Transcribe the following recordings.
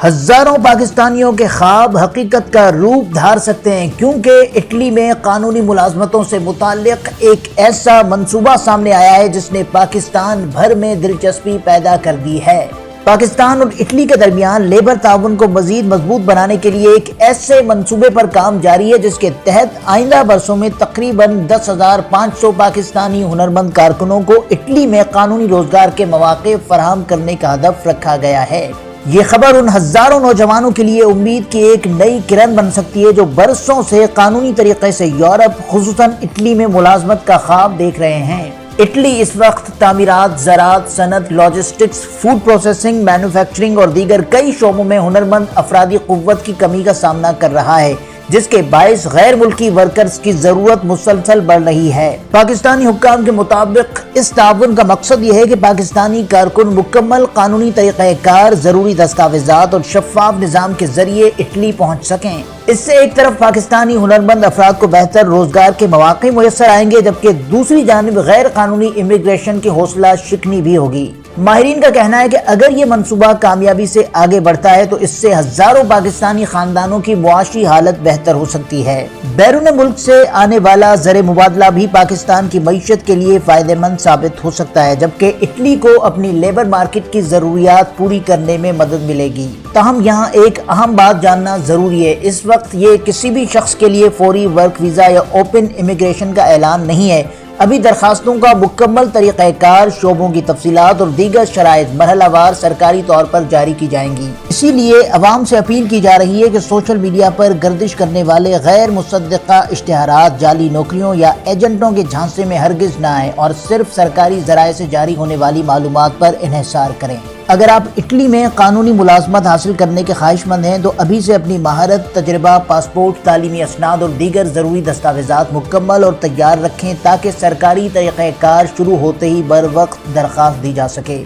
ہزاروں پاکستانیوں کے خواب حقیقت کا روپ دھار سکتے ہیں، کیونکہ اٹلی میں قانونی ملازمتوں سے متعلق ایک ایسا منصوبہ سامنے آیا ہے جس نے پاکستان بھر میں دلچسپی پیدا کر دی ہے۔ پاکستان اور اٹلی کے درمیان لیبر تعاون کو مزید مضبوط بنانے کے لیے ایک ایسے منصوبے پر کام جاری ہے جس کے تحت آئندہ برسوں میں تقریباً 10,500 پاکستانی ہنرمند کارکنوں کو اٹلی میں قانونی روزگار کے مواقع فراہم کرنے کا ہدف رکھا گیا ہے۔ یہ خبر ان ہزاروں نوجوانوں کے لیے امید کی ایک نئی کرن بن سکتی ہے جو برسوں سے قانونی طریقے سے یورپ خصوصاً اٹلی میں ملازمت کا خواب دیکھ رہے ہیں۔ اٹلی اس وقت تعمیرات، زراعت، صنعت، لاجسٹکس، فوڈ پروسیسنگ، مینوفیکچرنگ اور دیگر کئی شعبوں میں ہنرمند افرادی قوت کی کمی کا سامنا کر رہا ہے، جس کے باعث غیر ملکی ورکرز کی ضرورت مسلسل بڑھ رہی ہے۔ پاکستانی حکام کے مطابق اس تعاون کا مقصد یہ ہے کہ پاکستانی کارکن مکمل قانونی طریقہ کار، ضروری دستاویزات اور شفاف نظام کے ذریعے اٹلی پہنچ سکیں۔ اس سے ایک طرف پاکستانی ہنرمند افراد کو بہتر روزگار کے مواقع میسر آئیں گے، جبکہ دوسری جانب غیر قانونی امیگریشن کی حوصلہ شکنی بھی ہوگی۔ ماہرین کا کہنا ہے کہ اگر یہ منصوبہ کامیابی سے آگے بڑھتا ہے تو اس سے ہزاروں پاکستانی خاندانوں کی معاشی حالت بہتر ہو سکتی ہے۔ بیرون ملک سے آنے والا زر مبادلہ بھی پاکستان کی معیشت کے لیے فائدہ مند ثابت ہو سکتا ہے، جبکہ اٹلی کو اپنی لیبر مارکیٹ کی ضروریات پوری کرنے میں مدد ملے گی۔ تاہم یہاں ایک اہم بات جاننا ضروری ہے، اس وقت یہ کسی بھی شخص کے لیے فوری ورک ویزا یا اوپن امیگریشن کا اعلان نہیں ہے۔ ابھی درخواستوں کا مکمل طریقہ کار، شعبوں کی تفصیلات اور دیگر شرائط مرحلہ وار سرکاری طور پر جاری کی جائیں گی۔ اسی لیے عوام سے اپیل کی جا رہی ہے کہ سوشل میڈیا پر گردش کرنے والے غیر مصدقہ اشتہارات، جعلی نوکریوں یا ایجنٹوں کے جھانسے میں ہرگز نہ آئیں اور صرف سرکاری ذرائع سے جاری ہونے والی معلومات پر انحصار کریں۔ اگر آپ اٹلی میں قانونی ملازمت حاصل کرنے کے خواہش مند ہیں تو ابھی سے اپنی مہارت، تجربہ، پاسپورٹ، تعلیمی اسناد اور دیگر ضروری دستاویزات مکمل اور تیار رکھیں تاکہ سرکاری طریقہ کار شروع ہوتے ہی بروقت درخواست دی جا سکے۔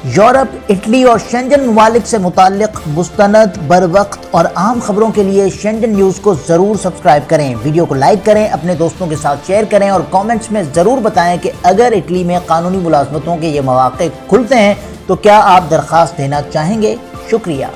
یورپ، اٹلی اور شینجن ممالک سے متعلق مستند، بروقت اور عام خبروں کے لیے شینجن نیوز کو ضرور سبسکرائب کریں، ویڈیو کو لائک کریں، اپنے دوستوں کے ساتھ شیئر کریں اور کامنٹس میں ضرور بتائیں کہ اگر اٹلی میں قانونی ملازمتوں کے یہ مواقع کھلتے ہیں تو کیا آپ درخواست دینا چاہیں گے؟ شکریہ۔